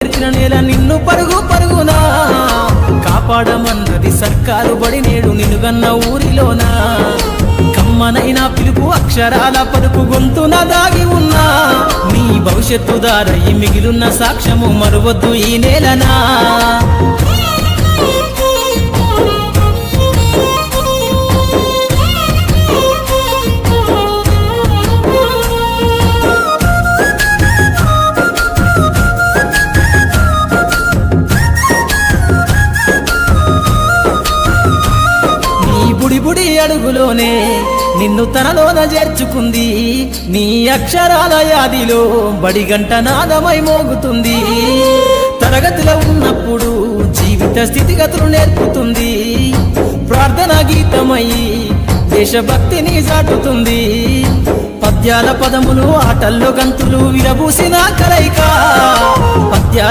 నేర్చిన నేల నిన్ను పరుగు పరుగునా కాపాడమన్నది సర్కారు బడి నేడు నిలుగన్న ఊరిలోనా కమ్మనైన పిలుపు అక్షరాల పలుకు గొంతున దాగి ఉన్నా నీ భవిష్యత్తు దారయి మిగిలున్న సాక్ష్యము మరువద్దు ఈ నేలనా బుడి బుడి అడుగులోనే నిన్ను తనలోన చేర్చుకుంది నీ అక్షరాల యాదిలో బడిగంట నాదమై మోగుతుంది తరగతిలో ఉన్నప్పుడు జీవిత స్థితిగతులు నేర్పుతుంది ప్రార్థన గీతమై దేశభక్తిని చాటుతుంది పద్యాల పదములు ఆటల్లో గంతులు విరబూసిన కలయిక పద్యాల